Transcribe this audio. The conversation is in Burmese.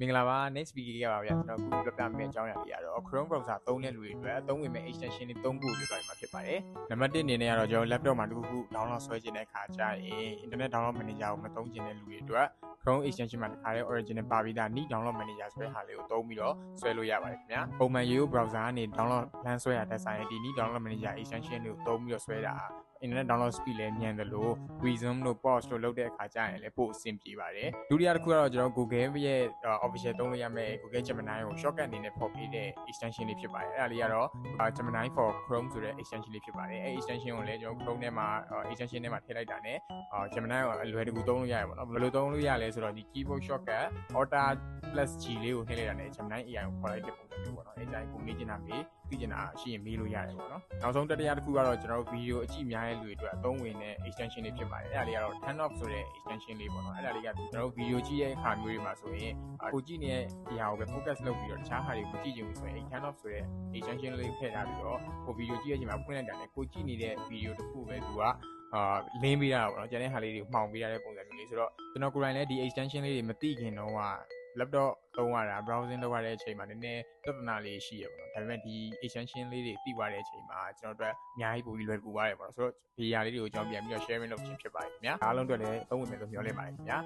မင်္ဂလာပါ next week ရပါဗျာကျွန်တော်အခုပြပြမယ့်အကြောင်းအရာတွေကတော့ Chrome browser သုံးတဲ့လူတွေအတွက်သုံးဝင်မဲ့ extension တွေ3ခုကိုပြောပြမှာဖြစ်ပါတယ်။နံပါတ်1အနေနဲ့ကတော့ကျွန်တော် laptop မှာတစ်ခုခု download ဆွဲချင်တဲ့အခါကျရင် internet download manager ကိုမသုံးချင်တဲ့လူတွေအတွက် Chrome extension မှာတခါတည်း original ပါပြီးသား neat download manager ဆိုတဲ့ဟာလေးကိုသုံးပြီးတော့ဆွဲလို့ရပါတယ်ခင်ဗျာ။ပုံမှန်ရိုးရိုး browser ကနေ download လမ်းဆွဲရတဲ့ဆိုင်ဒီ neat download manager extension တွေကိုသုံးပြီးတော့ဆွဲတာinternet download speed လည်းမြန်တယ်လို့ resume လို့ pause လို့လုပ်တဲ့အခါကျရင်လည်းပို့အဆင်ပြေပါတယ်ဒုတိယတစ်ခုကတော့ကျွန်တော် Google ရဲ့ official သုံးလို့ရမယ့် Google Gemini ကို shortcut အနေနဲ့ဖော်ပေးတဲ့ extension လေးဖြစ်ပါတယ်အဲ့ဒါလေးကတော့ Gemini for Chrome ဆိုတဲ့ extension လေးဖြစ်ပါတယ်အဲ့ extension ကိုလည်းကျွန်တော် Chrome ထဲမှာ extension ထဲမှာထည့်လိုက်တာနဲ့Gemini ကိုအလွယ်တကူသုံးလို့ရတယ်ပေါ့နော်ဘယ်လိုသုံးလို့ရလဲဆိုတော့ဒီ keyboard shortcut Alt+G လေးကိုထည့်လိုက်တာနဲ့ Gemini AI ကိုခေါ်လိုက်တဲ့ပုံစံမျိုးပေါ့နော်အဲ့ဒါကိုမေးချင်တာမေးသိချင်တာရှိရင်မေးလို့ရတယ်ပေါ့နော်နောက်ဆုံးတတိယတစ်ခုကတော့ကျွန်တော်တို့ video အကြည့်များတဲ့လူတွေအတွက်အသုံးဝင်တဲ့ extension လေးဖြစ်ပါတယ်အဲ့ဒါလေးကတော့ turn off ဆိုတဲ့ extension လေးပေါ့နော်အဲ့ဒါလေးကကျွန်တော်တို့ video ကြည့်တဲ့အခါမျိုးတွေမှာဆိုရင်ကိုကြည့်နေတဲ့ဒီဟာကိုပဲ focus လုပ်ပြီးတော့တခြားဟာတွေကိုကြည့်ချင်ဘူးဆိုရင် turn off ဆိုတဲ့ extension လေးထည့်ထားပြီးတော့ကို video ကြည့်ရချိန်မှာဖွင့်လိုက်တာနဲ့ကိုကြည့်နေတဲ့ video တစ်ခုပဲသူကလင်းပေးတာပေါ့နော်ကျန်တဲ့ဟာလေးတွေမှောင်ပေးရတဲ့ပုံစံမျိုးလေးဆိုတော့ကျွန်တော်ကိုယ်တိုင်လည်းဒီ extension လေးတွေမသိခင်တော့က laptop သုံးရတာ browsing လုပ်ရတဲ့အချိန်မှာနည်းနည်းပြဿနာလေးရှိရပေါ့နော်ဒါပေမဲ့ဒီ extension လေးတွေသိသွားတဲ့အချိန်မှာကျွန်တော်တို့အများကြီးပိုပြီးလွယ်ကူသွားတယ်ပေါ့နော်ဆိုတော့ဒီຢာလေးတွေကိုကျွန်တော်ပြန်ပြီးတော့ sharing လုပ်ခြင်းဖြစ်ပါတယ်ခင်ဗျာအားလုံးအတွက်လည်းသုံးဝင်မယ်လို့မျှော်လင့်ပါတယ်ခင်ဗျာ